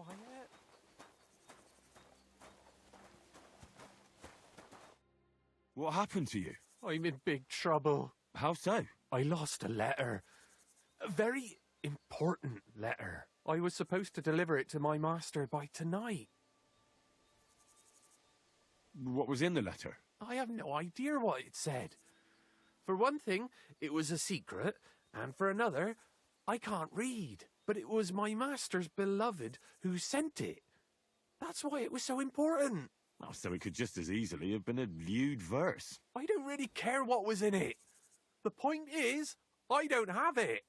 quiet. What happened to you? I'm in big trouble. How so? I lost a letter. A very important letter. I was supposed to deliver it to my master by tonight. What was in the letter? I have no idea what it said. For one thing, it was a secret, and for another, I can't read. But it was my master's beloved who sent it. That's why it was so important. Oh, so it could just as easily have been a lewd verse. I don't really care what was in it. The point is, I don't have it.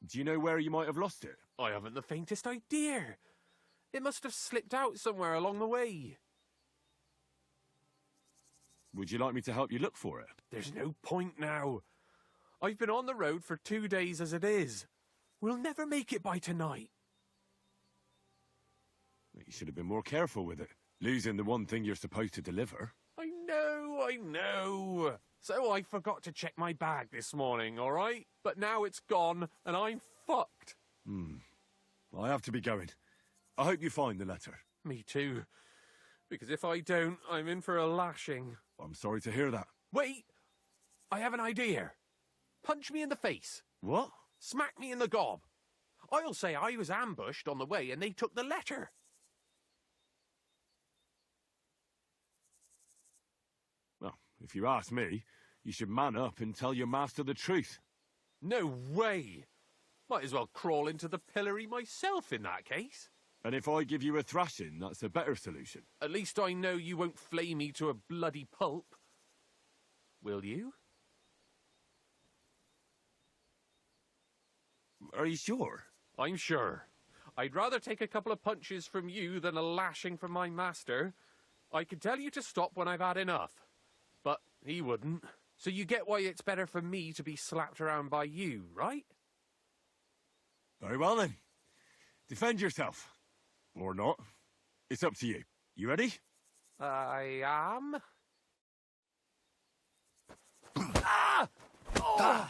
Do you know where you might have lost it? I haven't the faintest idea. It must have slipped out somewhere along the way. Would you like me to help you look for it? There's no point now. I've been on the road for 2 days as it is. We'll never make it by tonight. You should have been more careful with it. Losing the one thing you're supposed to deliver. I know. So I forgot to check my bag this morning, all right? But now it's gone, and I'm fucked. I have to be going. I hope you find the letter. Me too. Because if I don't, I'm in for a lashing. I'm sorry to hear that. Wait! I have an idea. Punch me in the face. What? Smack me in the gob. I'll say I was ambushed on the way and they took the letter. Well, if you ask me, you should man up and tell your master the truth. No way! Might as well crawl into the pillory myself in that case. And if I give you a thrashing, that's a better solution. At least I know you won't flay me to a bloody pulp. Will you? Are you sure? I'm sure. I'd rather take a couple of punches from you than a lashing from my master. I could tell you to stop when I've had enough. But he wouldn't. So you get why it's better for me to be slapped around by you, right? Very well then. Defend yourself. Or not. It's up to you. You ready? I am. Ah! Oh!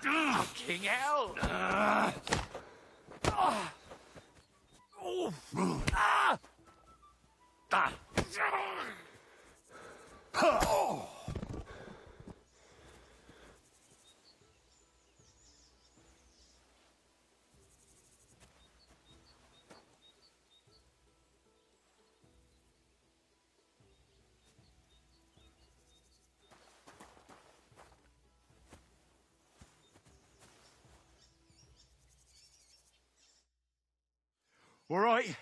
Fucking hell! All right.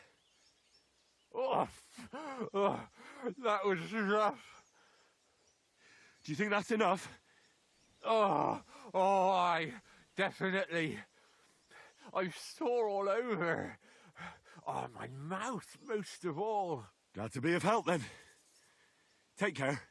That was rough. Do you think that's enough? I definitely. I'm sore all over. Oh, my mouth most of all. Glad to be of help then. Take care.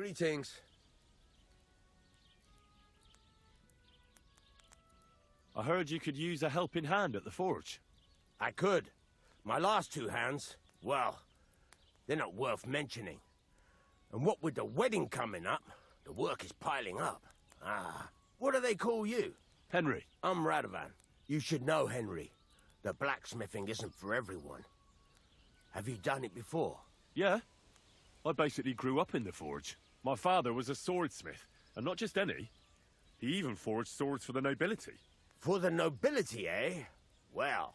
Greetings. I heard you could use a helping hand at the forge. I could. My last two hands, well, they're not worth mentioning. And what with the wedding coming up, the work is piling up. Ah, what do they call you? Henry. I'm Radovan. You should know, Henry. The blacksmithing isn't for everyone. Have you done it before? Yeah. I basically grew up in the forge. My father was a swordsmith, and not just any. He even forged swords for the nobility. For the nobility, eh? Well,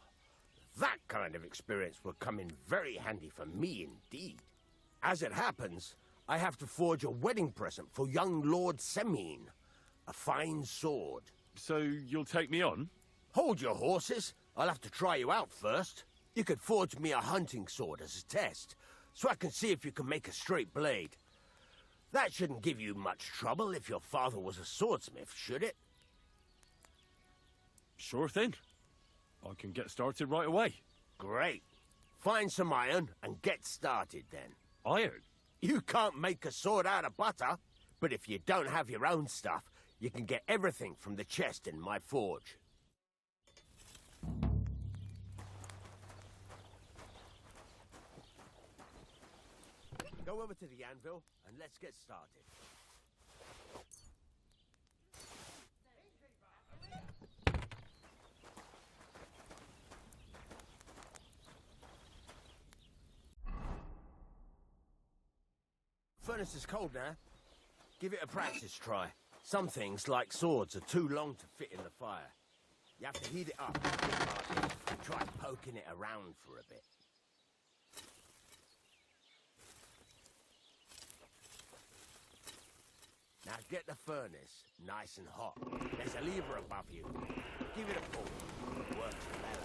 that kind of experience will come in very handy for me indeed. As it happens, I have to forge a wedding present for young Lord Semine. A fine sword. So you'll take me on? Hold your horses. I'll have to try you out first. You could forge me a hunting sword as a test, so I can see if you can make a straight blade. That shouldn't give you much trouble if your father was a swordsmith, should it? Sure thing. I can get started right away. Great. Find some iron and get started then. Iron? You can't make a sword out of butter, but if you don't have your own stuff, you can get everything from the chest in my forge. Go over to the anvil and let's get started. Furnace is cold now. Give it a practice try. Some things, like swords, are too long to fit in the fire. You have to heat it up and try poking it around for a bit. Now get the furnace nice and hot. There's a lever above you. Give it a pull. It works better.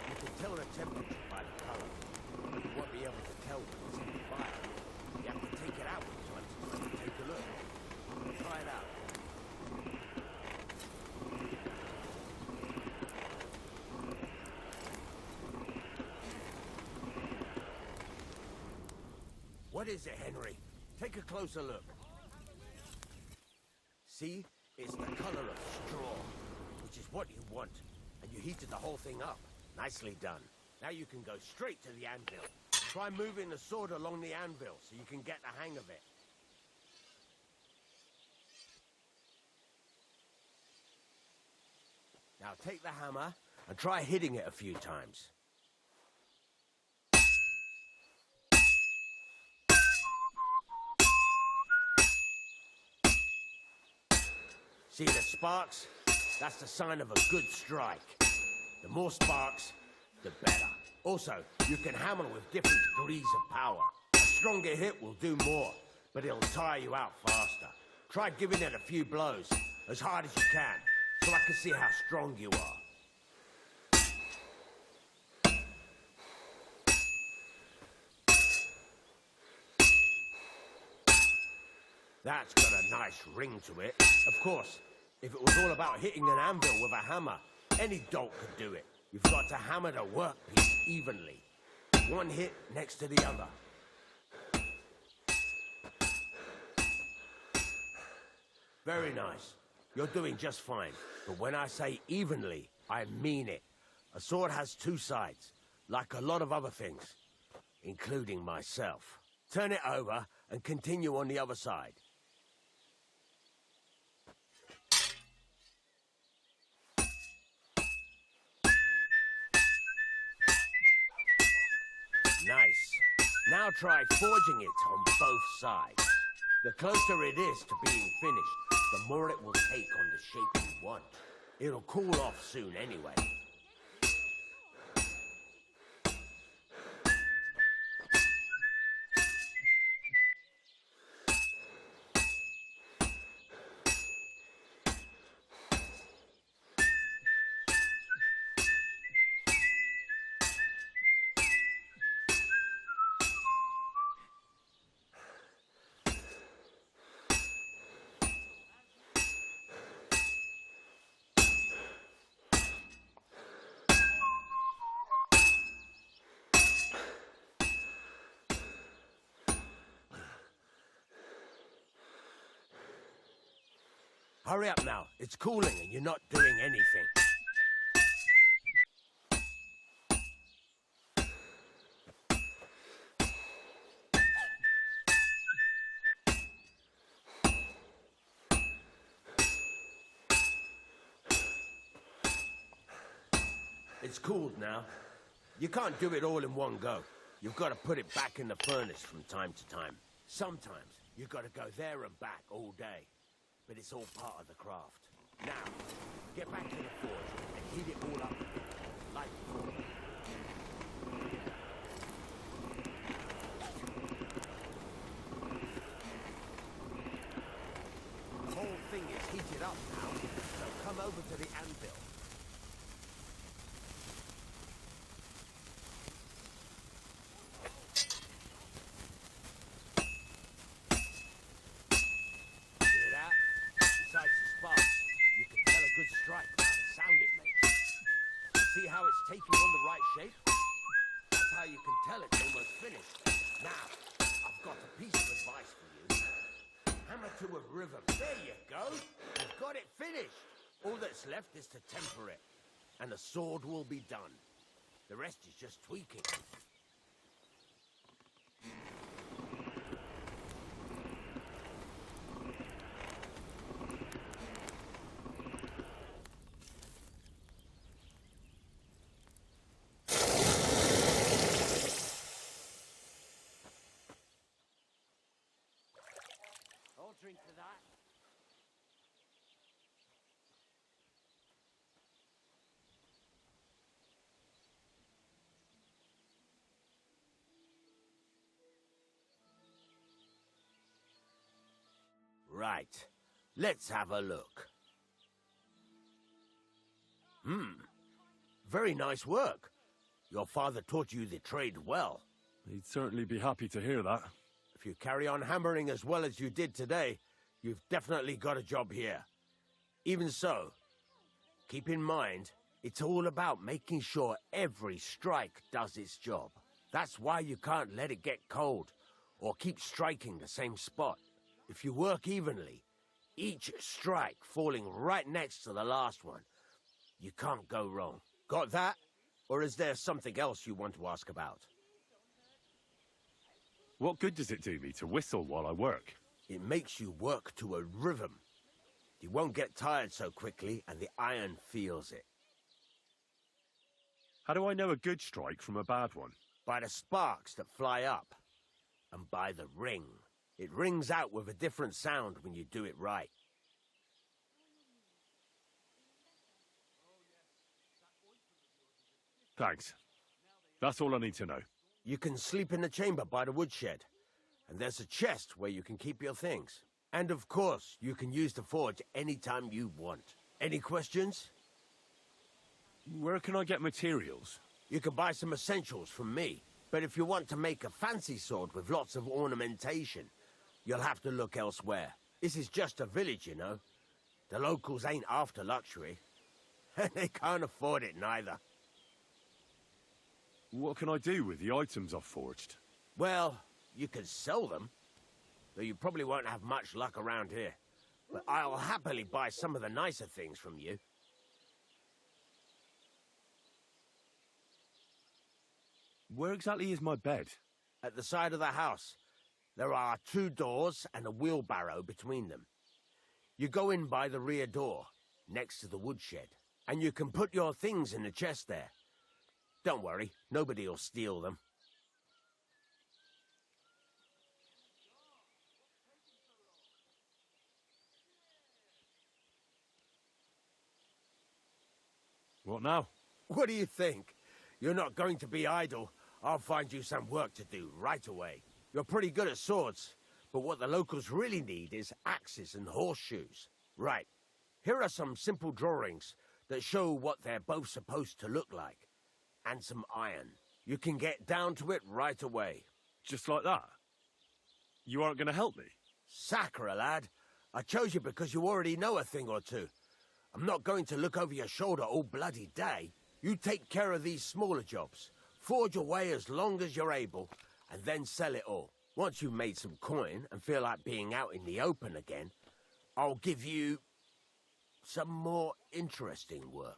You can tell the temperature by the color, but you won't be able to tell when it's in the fire. You have to take it out from time to time and take a look. Try it out. What is it, Henry? Take a closer look. See? It's the color of straw, which is what you want. And you heated the whole thing up. Nicely done. Now you can go straight to the anvil. Try moving the sword along the anvil so you can get the hang of it. Now take the hammer and try hitting it a few times. See the sparks? That's the sign of a good strike. The more sparks, the better. Also, you can hammer with different degrees of power. A stronger hit will do more, but it'll tire you out faster. Try giving it a few blows, as hard as you can, so I can see how strong you are. That's got a nice ring to it. Of course, if it was all about hitting an anvil with a hammer, any dolt could do it. You've got to hammer the workpiece evenly. One hit next to the other. Very nice. You're doing just fine. But when I say evenly, I mean it. A sword has two sides, like a lot of other things, including myself. Turn it over and continue on the other side. Nice. Now try forging it on both sides. The closer it is to being finished, the more it will take on the shape you want. It'll cool off soon anyway. Hurry up now. It's cooling and you're not doing anything. It's cooled now. You can't do it all in one go. You've got to put it back in the furnace from time to time. Sometimes you've got to go there and back all day. But it's all part of the craft. Now, get back to the forge and heat it all up like before. The whole thing is heated up now, so come over to the anvil. See how it's taking on the right shape? That's how you can tell it's almost finished. Now, I've got a piece of advice for you. Hammer to a rhythm. There you go. You've got it finished. All that's left is to temper it, and the sword will be done. The rest is just tweaking. Drink to that. Right. Let's have a look. Very nice work. Your father taught you the trade well. He'd certainly be happy to hear that. If you carry on hammering as well as you did today, you've definitely got a job here. Even so, keep in mind, it's all about making sure every strike does its job. That's why you can't let it get cold, or keep striking the same spot. If you work evenly, each strike falling right next to the last one, you can't go wrong. Got that? Or is there something else you want to ask about? What good does it do me to whistle while I work? It makes you work to a rhythm. You won't get tired so quickly, and the iron feels it. How do I know a good strike from a bad one? By the sparks that fly up, and by the ring. It rings out with a different sound when you do it right. Thanks. That's all I need to know. You can sleep in the chamber by the woodshed, and there's a chest where you can keep your things. And of course, you can use the forge anytime you want. Any questions? Where can I get materials? You can buy some essentials from me, but if you want to make a fancy sword with lots of ornamentation, you'll have to look elsewhere. This is just a village, you know. The locals ain't after luxury, and they can't afford it neither. What can I do with the items I've forged? Well, you can sell them, though you probably won't have much luck around here. But I'll happily buy some of the nicer things from you. Where exactly is my bed? At the side of the house, there are 2 doors and a wheelbarrow between them. You go in by the rear door, next to the woodshed, and you can put your things in the chest there. Don't worry, nobody will steal them. What now? What do you think? You're not going to be idle. I'll find you some work to do right away. You're pretty good at swords, but what the locals really need is axes and horseshoes. Right, here are some simple drawings that show what they're both supposed to look like. And some iron. You can get down to it right away. Just like that? You aren't going to help me? Sacre, lad. I chose you because you already know a thing or two. I'm not going to look over your shoulder all bloody day. You take care of these smaller jobs. Forge away as long as you're able, and then sell it all. Once you've made some coin and feel like being out in the open again, I'll give you some more interesting work.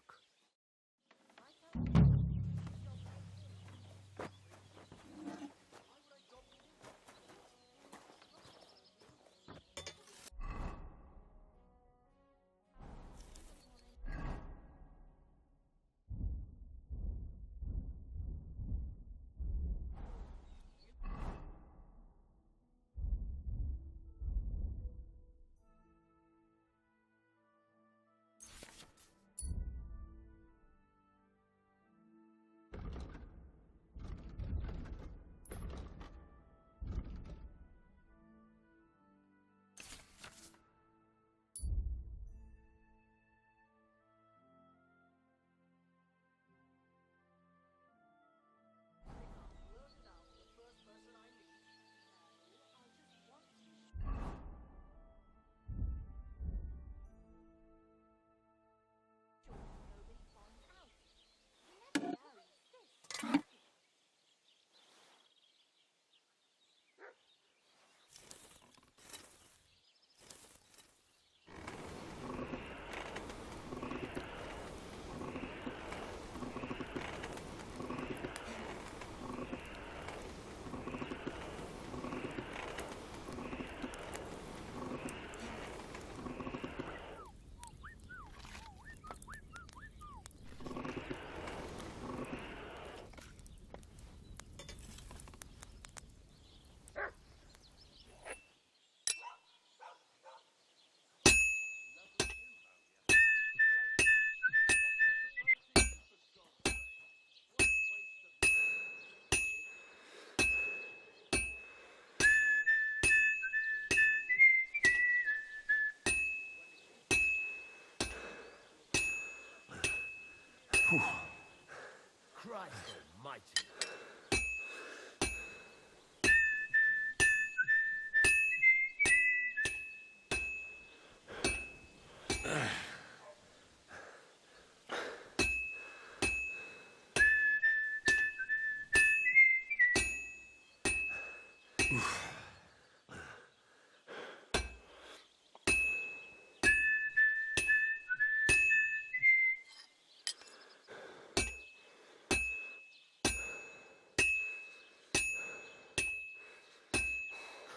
Christ almighty.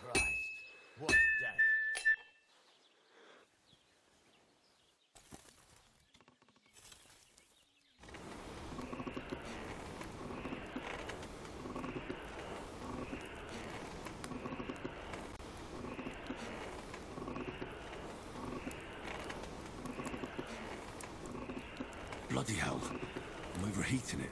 Christ, what a day. Bloody hell. I'm overheating it.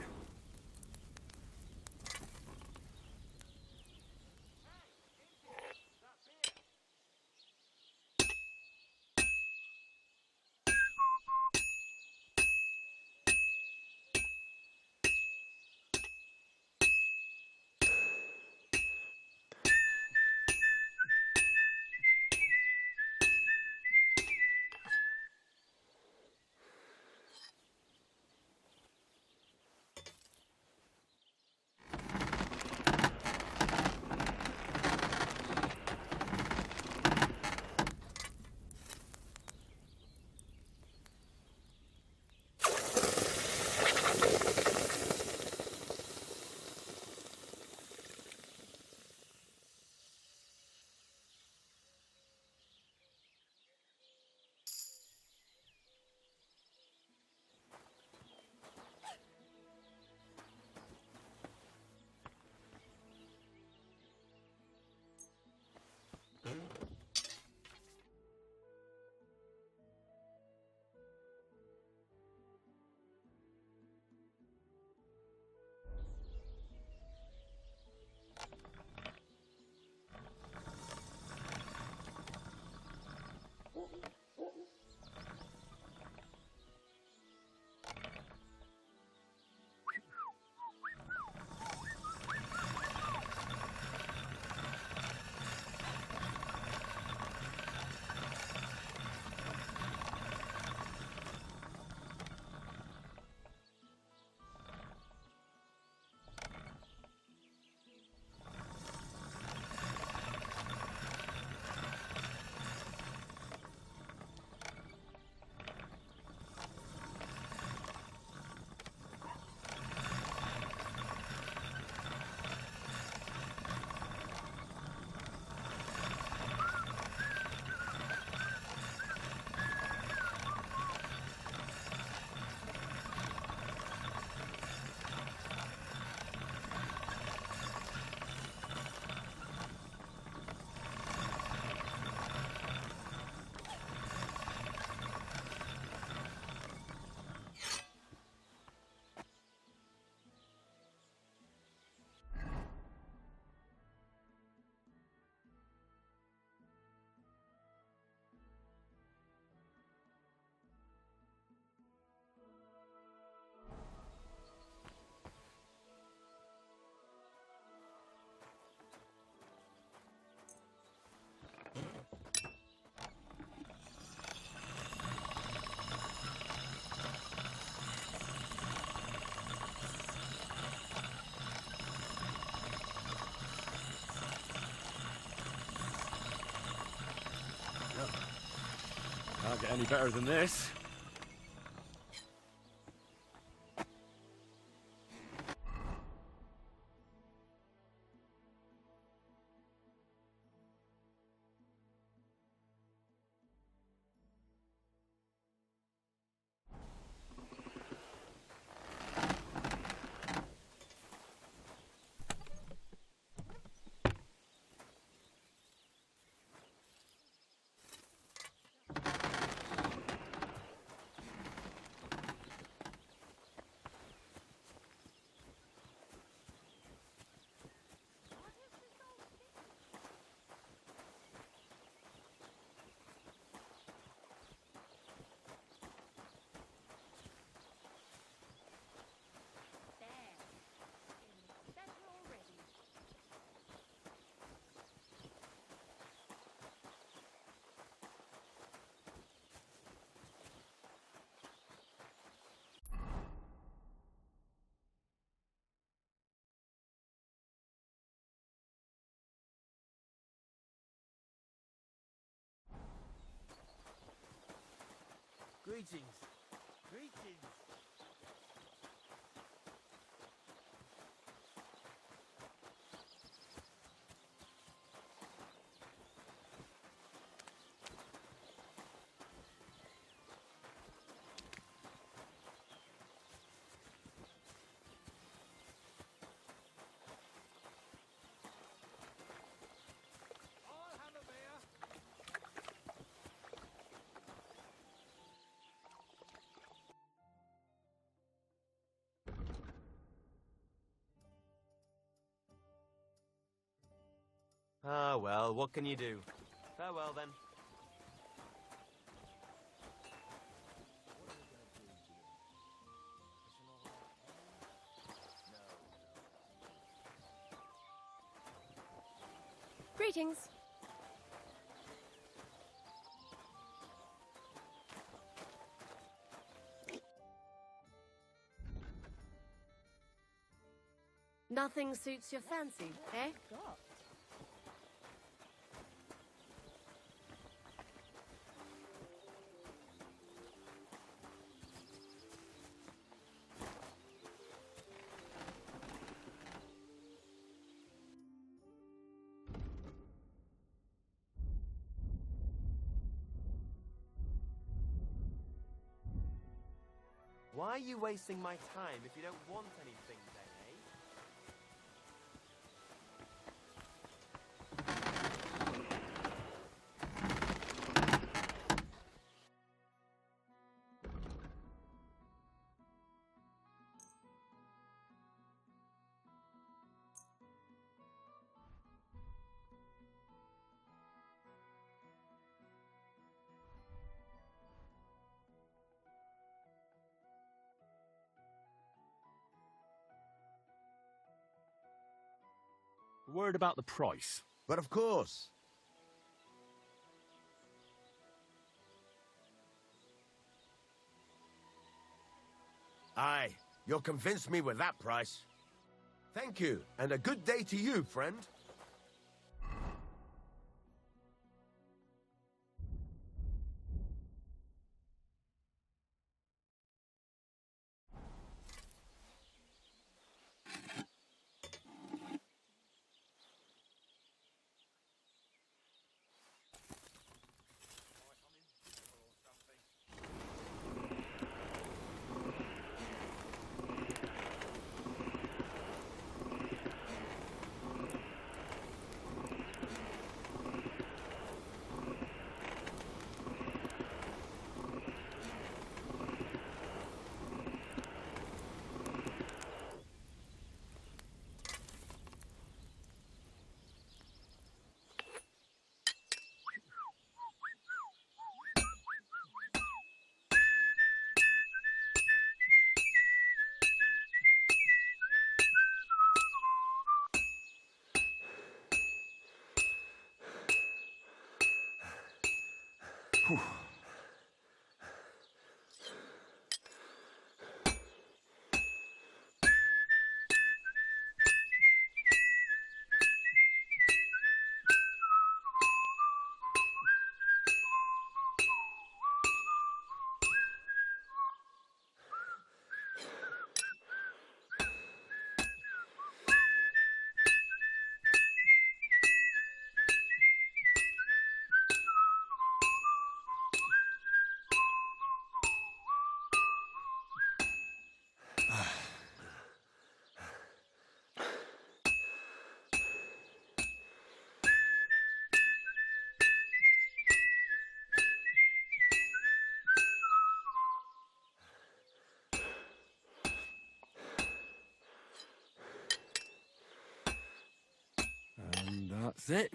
Can't get any better than this. Greetings. Greetings. Ah, well, what can you do? Farewell, then. Greetings. Nothing suits your fancy, eh? Why are you wasting my time if you don't want anything, then, eh? A word about the price. But of course. Aye, you'll convince me with that price. Thank you, and a good day to you, friend. That's it.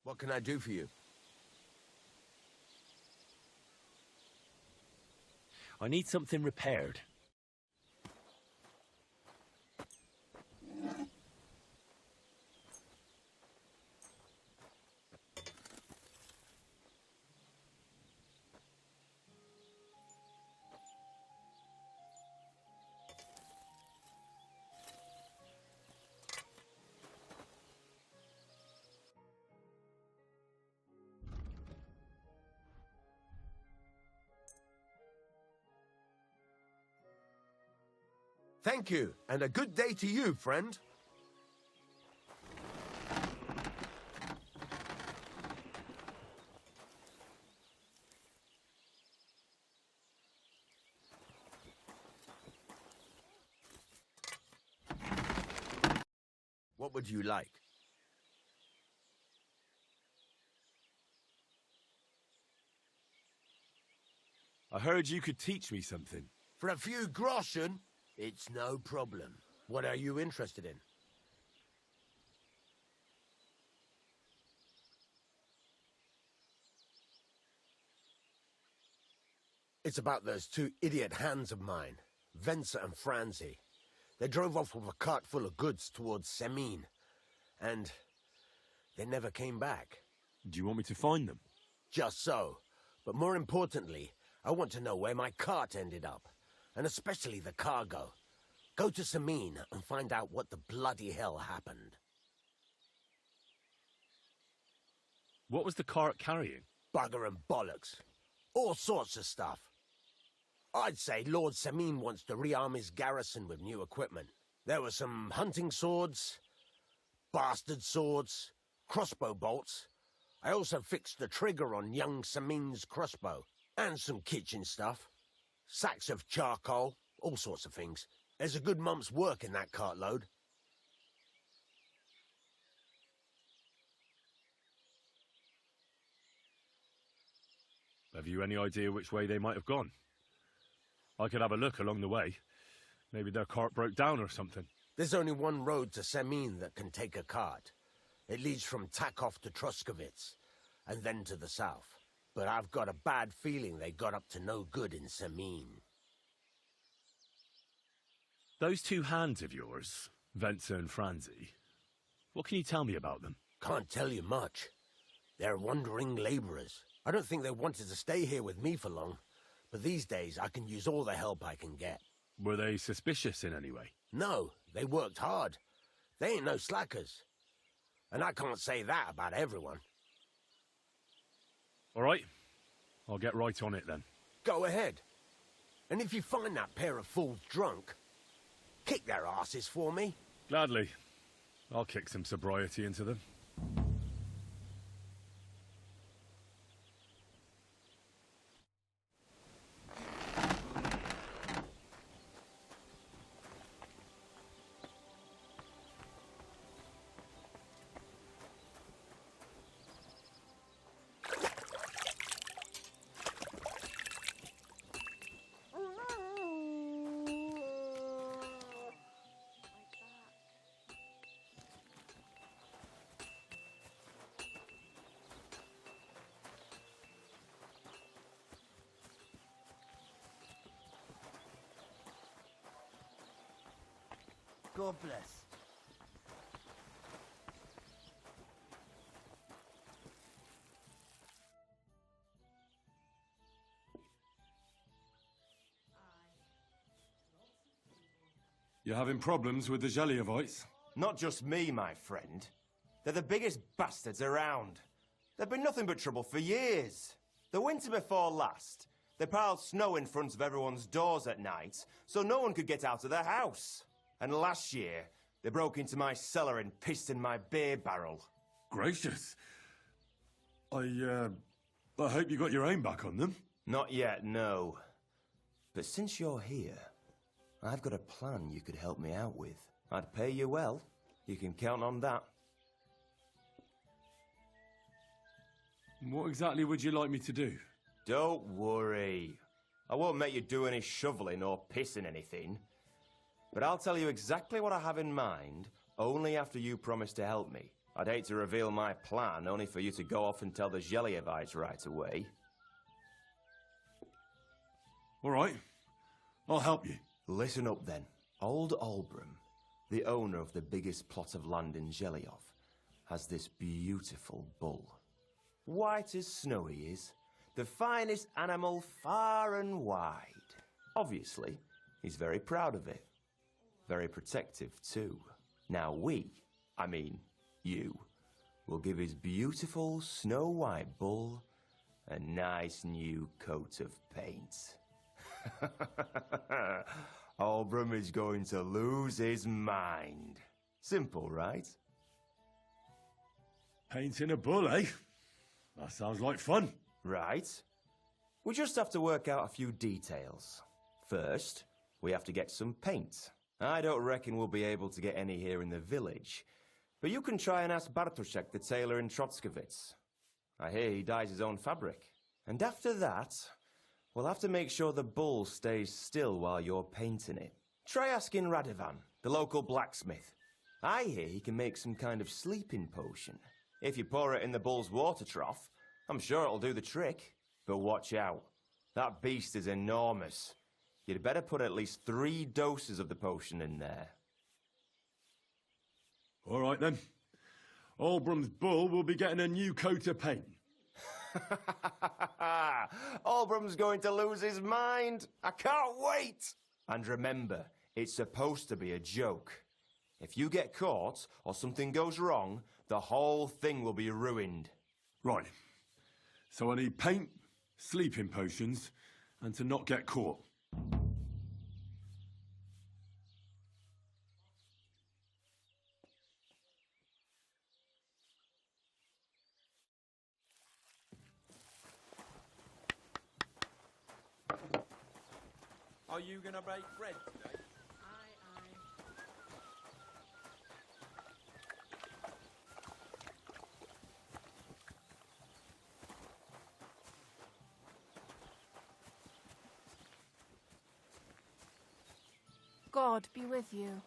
What can I do for you? I need something repaired. Thank you, and a good day to you, friend. What would you like? I heard you could teach me something. For a few groschen, it's no problem. What are you interested in? It's about those two idiot hands of mine, Venser and Franzi. They drove off with a cart full of goods towards Semine, and they never came back. Do you want me to find them? Just so. But more importantly, I want to know where my cart ended up, and especially the cargo. Go to Semine and find out what the bloody hell happened. What was the cart carrying? Bugger and bollocks. All sorts of stuff. I'd say Lord Semine wants to rearm his garrison with new equipment. There were some hunting swords, bastard swords, crossbow bolts. I also fixed the trigger on young Semine's crossbow. And some kitchen stuff. Sacks of charcoal, all sorts of things. There's a good month's work in that cartload. Have you any idea which way they might have gone? I could have a look along the way. Maybe their cart broke down or something. There's only one road to Semine that can take a cart. It leads from Takov to Troskovitz, and then to the south. But I've got a bad feeling they got up to no good in Semine. Those two hands of yours, Venser and Franzi, what can you tell me about them? Can't tell you much. They're wandering laborers. I don't think they wanted to stay here with me for long, but these days I can use all the help I can get. Were they suspicious in any way? No, they worked hard. They ain't no slackers. And I can't say that about everyone. All right, I'll get right on it then. Go ahead. And if you find that pair of fools drunk, kick their asses for me. Gladly. I'll kick some sobriety into them. God bless. You're having problems with the Jeliovites? Not just me, my friend. They're the biggest bastards around. They've been nothing but trouble for years. The winter before last, they piled snow in front of everyone's doors at night, so no one could get out of their house. And last year, they broke into my cellar and pissed in my beer barrel. Gracious. I hope you got your aim back on them. Not yet, no. But since you're here, I've got a plan you could help me out with. I'd pay you well. You can count on that. What exactly would you like me to do? Don't worry. I won't make you do any shoveling or pissing anything. But I'll tell you exactly what I have in mind, only after you promise to help me. I'd hate to reveal my plan, only for you to go off and tell the Jeliovites right away. All right. I'll help you. Listen up then. Old Olbram, the owner of the biggest plot of land in Geliov, has this beautiful bull. White as snow he is, the finest animal far and wide. Obviously, he's very proud of it. Very protective too. Now you, will give his beautiful snow-white bull a nice new coat of paint. Olbram is going to lose his mind. Simple, right? Painting a bull, eh? That sounds like fun. Right. We just have to work out a few details. First, we have to get some paint. I don't reckon we'll be able to get any here in the village, but you can try and ask Bartoszek, the tailor in Trotskovitz. I hear he dyes his own fabric. And after that, we'll have to make sure the bull stays still while you're painting it. Try asking Radovan, the local blacksmith. I hear he can make some kind of sleeping potion. If you pour it in the bull's water trough, I'm sure it'll do the trick. But watch out. That beast is enormous. You'd better put at least 3 doses of the potion in there. All right, then. Olbram's bull will be getting a new coat of paint. Olbram's going to lose his mind. I can't wait. And remember, it's supposed to be a joke. If you get caught or something goes wrong, the whole thing will be ruined. Right. So I need paint, sleeping potions, and to not get caught. Are you gonna bake bread today? God be with you.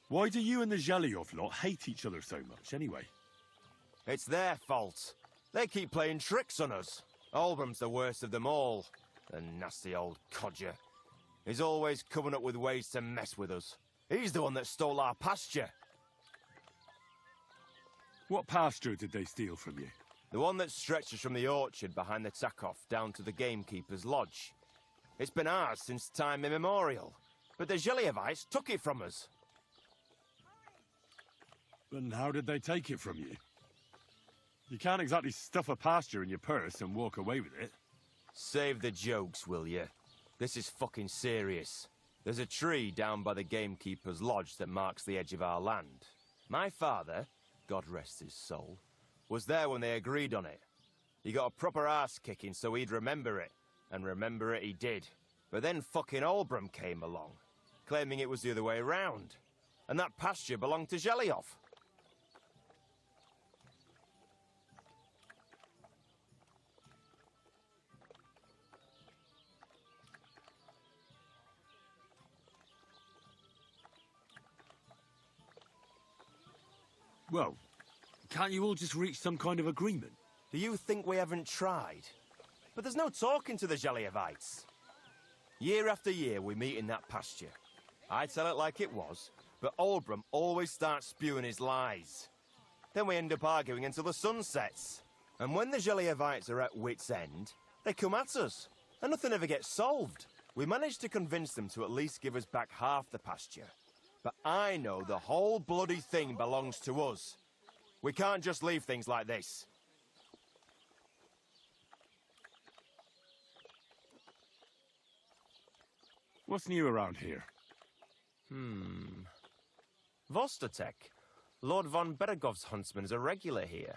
Why do you and the Zhelyov lot hate each other so much, anyway? It's their fault. They keep playing tricks on us. Olbram's the worst of them all. The nasty old codger. He's always coming up with ways to mess with us. He's the one that stole our pasture. What pasture did they steal from you? The one that stretches from the orchard behind the Takov down to the gamekeeper's lodge. It's been ours since time immemorial. But the Zhelyevites took it from us. And how did they take it from you? You can't exactly stuff a pasture in your purse and walk away with it. Save the jokes, will you? This is fucking serious. There's a tree down by the gamekeeper's lodge that marks the edge of our land. My father, God rest his soul, was there when they agreed on it. He got a proper ass kicking so he'd remember it. And remember it, he did. But then fucking Olbram came along, claiming it was the other way around. And that pasture belonged to Zhelyov. Well, can't you all just reach some kind of agreement? Do you think we haven't tried? But there's no talking to the Zhelyovites. Year after year, we meet in that pasture. I tell it like it was, but Olbram always starts spewing his lies. Then we end up arguing until the sun sets. And when the Zhelyovites are at wit's end, they come at us, and nothing ever gets solved. We managed to convince them to at least give us back half the pasture. But I know the whole bloody thing belongs to us. We can't just leave things like this. What's new around here? Vostotek. Lord von Beregov's huntsman's a regular here.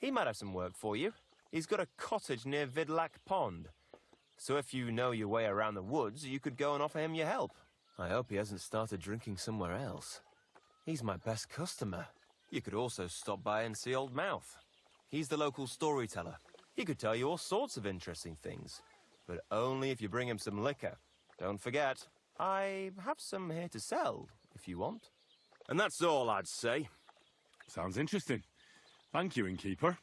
He might have some work for you. He's got a cottage near Vidlak Pond. So if you know your way around the woods, you could go and offer him your help. I hope he hasn't started drinking somewhere else. He's my best customer. You could also stop by and see Old Mouth. He's the local storyteller. He could tell you all sorts of interesting things, but only if you bring him some liquor. Don't forget, I have some here to sell, if you want. And that's all I'd say. Sounds interesting. Thank you, innkeeper.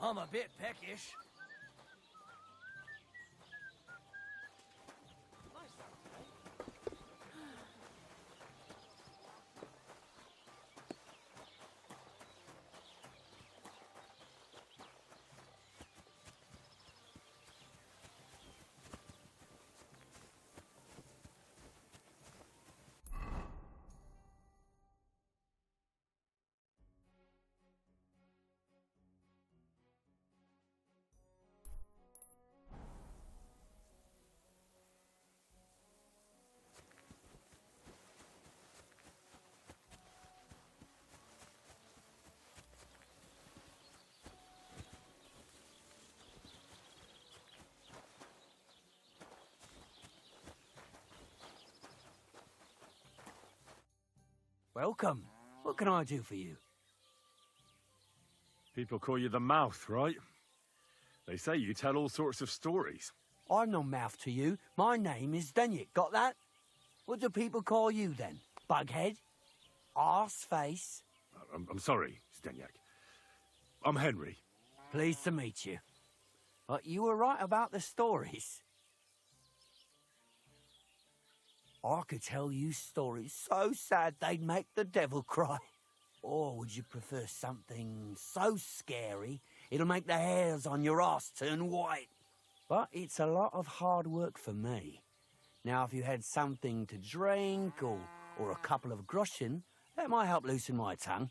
I'm a bit peckish. Welcome. What can I do for you? People call you the Mouth, right? They say you tell all sorts of stories. I'm no mouth to you. My name is Zdeněk. Got that? What do people call you then? Bughead? Arseface? I'm sorry, Zdeněk. I'm Henry. Pleased to meet you. But you were right about the stories. I could tell you stories so sad they'd make the devil cry. Or would you prefer something so scary it'll make the hairs on your ass turn white? But it's a lot of hard work for me. Now, if you had something to drink or a couple of groschen, that might help loosen my tongue.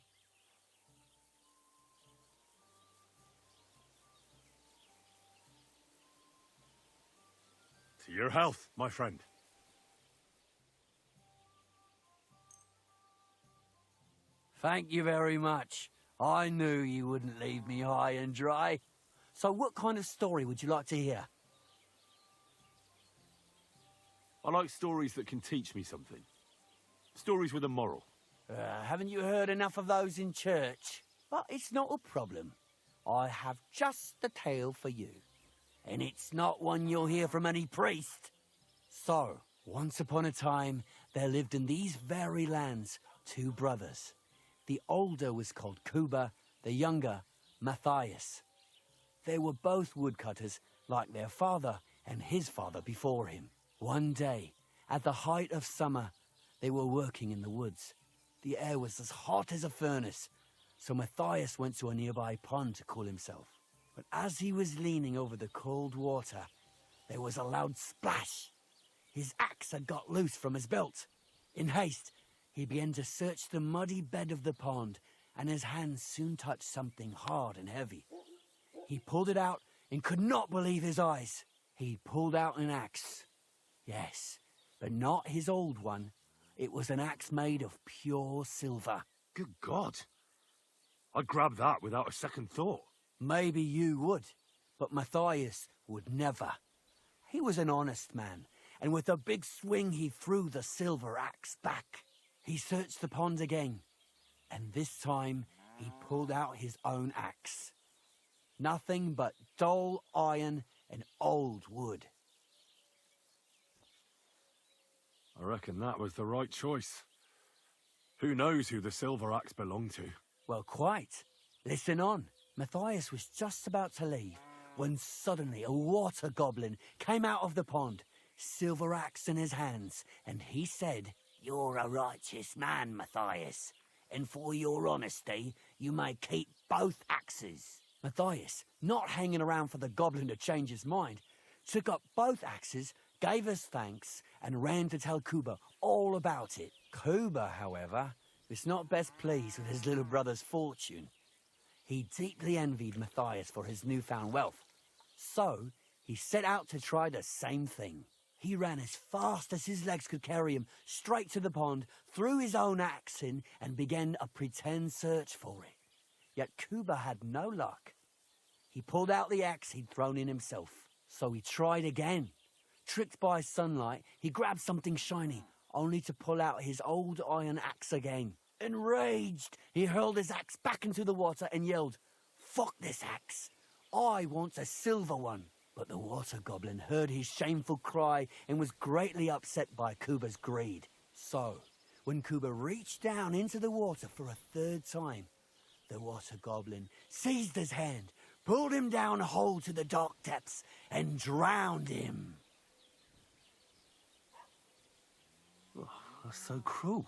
To your health, my friend. Thank you very much. I knew you wouldn't leave me high and dry. So what kind of story would you like to hear? I like stories that can teach me something. Stories with a moral. Haven't you heard enough of those in church? But it's not a problem. I have just the tale for you. And it's not one you'll hear from any priest. So, once upon a time, there lived in these very lands 2 brothers. The older was called Kuba, the younger, Matthias. They were both woodcutters, like their father and his father before him. One day, at the height of summer, they were working in the woods. The air was as hot as a furnace, so Matthias went to a nearby pond to cool himself. But as he was leaning over the cold water, there was a loud splash. His axe had got loose from his belt. In haste, he began to search the muddy bed of the pond, and his hands soon touched something hard and heavy. He pulled it out and could not believe his eyes. He pulled out an axe. Yes, but not his old one. It was an axe made of pure silver. Good God. I'd grab that without a second thought. Maybe you would, but Matthias would never. He was an honest man, and with a big swing he threw the silver axe back. He searched the pond again, and this time he pulled out his own axe. Nothing but dull iron and old wood. I reckon that was the right choice. Who knows who the silver axe belonged to? Well, quite. Listen on. Matthias was just about to leave when suddenly a water goblin came out of the pond, silver axe in his hands, and he said, "You're a righteous man, Matthias, and for your honesty, you may keep both axes." Matthias, not hanging around for the goblin to change his mind, took up both axes, gave us thanks, and ran to tell Kuba all about it. Kuba, however, was not best pleased with his little brother's fortune. He deeply envied Matthias for his newfound wealth, so he set out to try the same thing. He ran as fast as his legs could carry him straight to the pond, threw his own axe in, and began a pretend search for it. Yet Kuba had no luck. He pulled out the axe he'd thrown in himself, so he tried again. Tricked by sunlight, he grabbed something shiny, only to pull out his old iron axe again. Enraged, he hurled his axe back into the water and yelled, "Fuck this axe! I want a silver one!" But the water goblin heard his shameful cry and was greatly upset by Kuba's greed. So, when Kuba reached down into the water for a third time, the water goblin seized his hand, pulled him down whole to the dark depths, and drowned him. Oh, that's so cruel.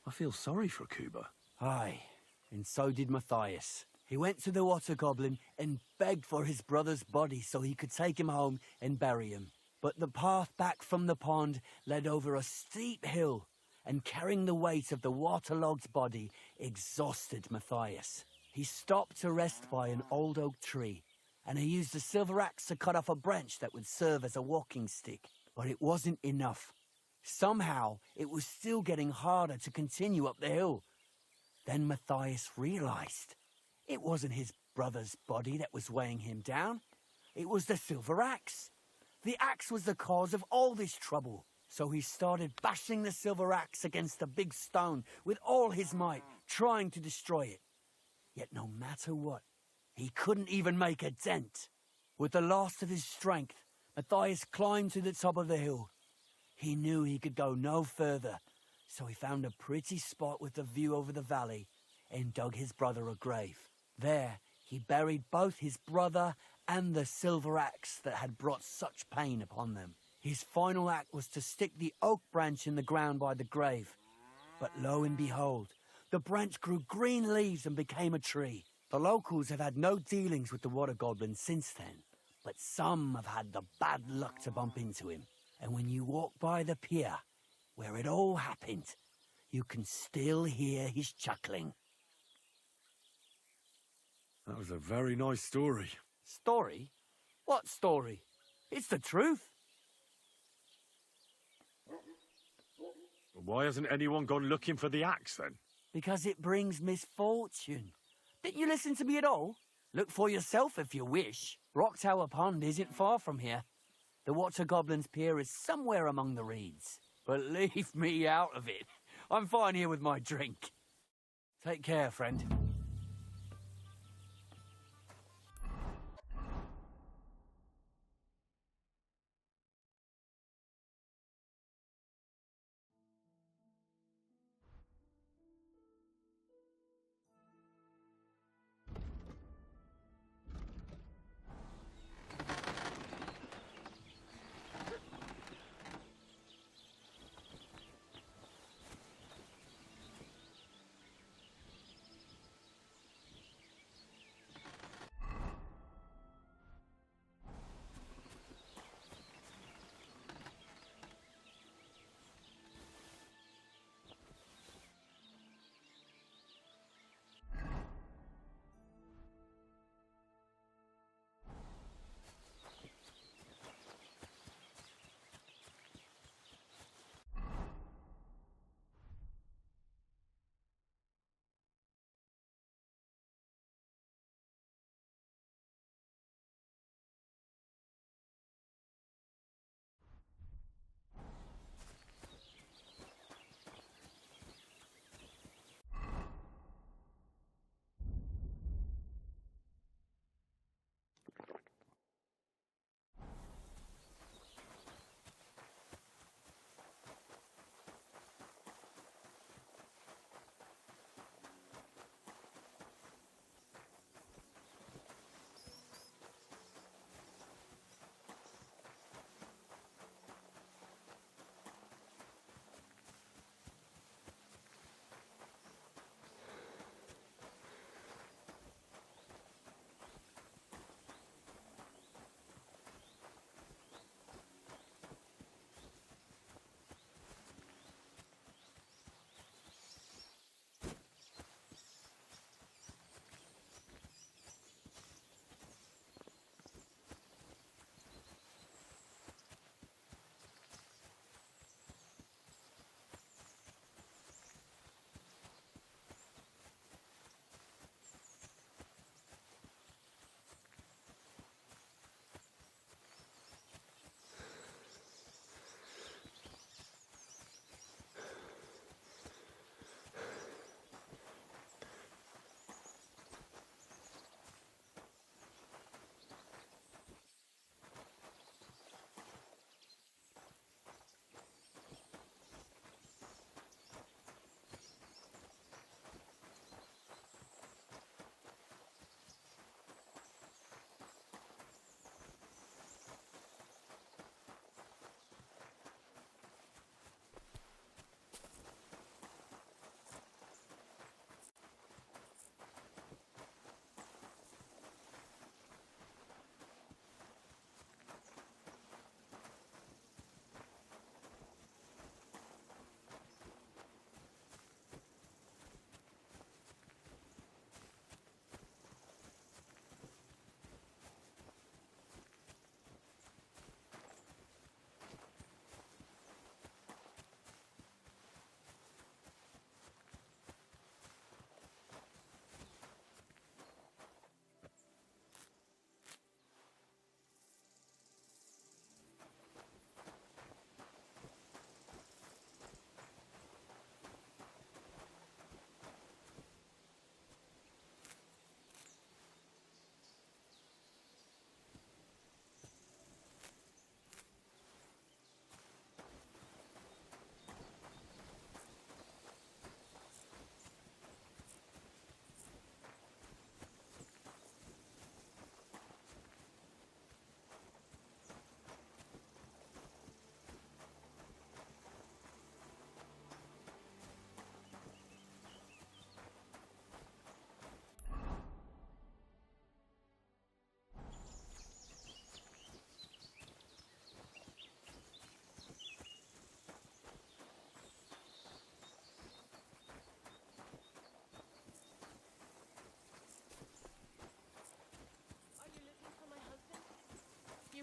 I feel sorry for Kuba. Aye, and so did Matthias. He went to the water goblin and begged for his brother's body so he could take him home and bury him. But the path back from the pond led over a steep hill, and carrying the weight of the waterlogged body exhausted Matthias. He stopped to rest by an old oak tree, and he used a silver axe to cut off a branch that would serve as a walking stick. But it wasn't enough. Somehow, it was still getting harder to continue up the hill. Then Matthias realized it wasn't his brother's body that was weighing him down. It was the silver axe. The axe was the cause of all this trouble. So he started bashing the silver axe against the big stone with all his might, trying to destroy it. Yet no matter what, he couldn't even make a dent. With the last of his strength, Matthias climbed to the top of the hill. He knew he could go no further, so he found a pretty spot with a view over the valley and dug his brother a grave. There, he buried both his brother and the silver axe that had brought such pain upon them. His final act was to stick the oak branch in the ground by the grave. But lo and behold, the branch grew green leaves and became a tree. The locals have had no dealings with the water goblin since then, but some have had the bad luck to bump into him. And when you walk by the pier, where it all happened, you can still hear his chuckling. That was a very nice story. Story? What story? It's the truth. Why hasn't anyone gone looking for the axe, then? Because it brings misfortune. Didn't you listen to me at all? Look for yourself if you wish. Rock Tower Pond isn't far from here. The Water Goblin's pier is somewhere among the reeds. But leave me out of it. I'm fine here with my drink. Take care, friend.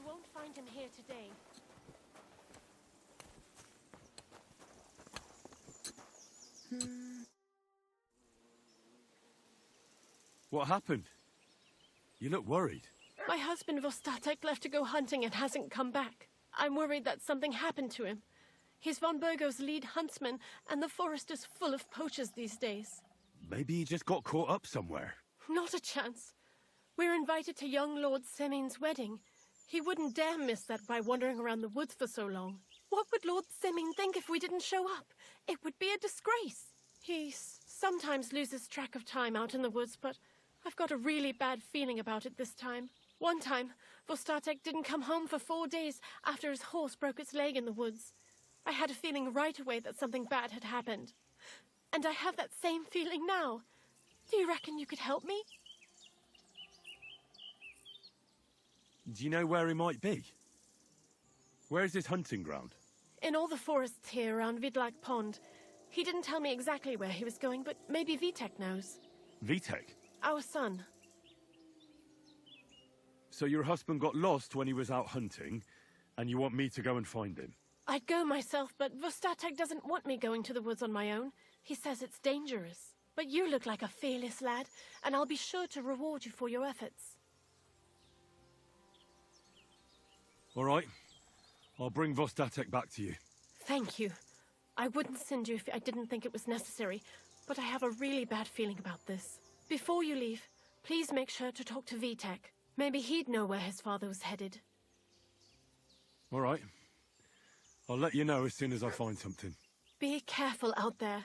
Won't find him here today. What happened? You look worried. My husband Vostatek left to go hunting and hasn't come back. I'm worried that something happened to him. He's von Burgo's lead huntsman, and the forest is full of poachers these days. Maybe he just got caught up somewhere. Not a chance. We're invited to young Lord Semin's wedding. He wouldn't dare miss that by wandering around the woods for so long. What would Lord Semin think if we didn't show up? It would be a disgrace. He sometimes loses track of time out in the woods, but I've got a really bad feeling about it this time. One time, Vostatek didn't come home for 4 days after his horse broke its leg in the woods. I had a feeling right away that something bad had happened. And I have that same feeling now. Do you reckon you could help me? Do you know where he might be? Where's his hunting ground? In all the forests here around Vidlak Pond. He didn't tell me exactly where he was going, but maybe Vitek knows. Vitek? Our son. So your husband got lost when he was out hunting, and you want me to go and find him? I'd go myself, but Vostatek doesn't want me going to the woods on my own. He says it's dangerous. But you look like a fearless lad, and I'll be sure to reward you for your efforts. All right. I'll bring Vostatek back to you. Thank you. I wouldn't send you if I didn't think it was necessary, but I have a really bad feeling about this. Before you leave, please make sure to talk to Vitek. Maybe he'd know where his father was headed. All right. I'll let you know as soon as I find something. Be careful out there.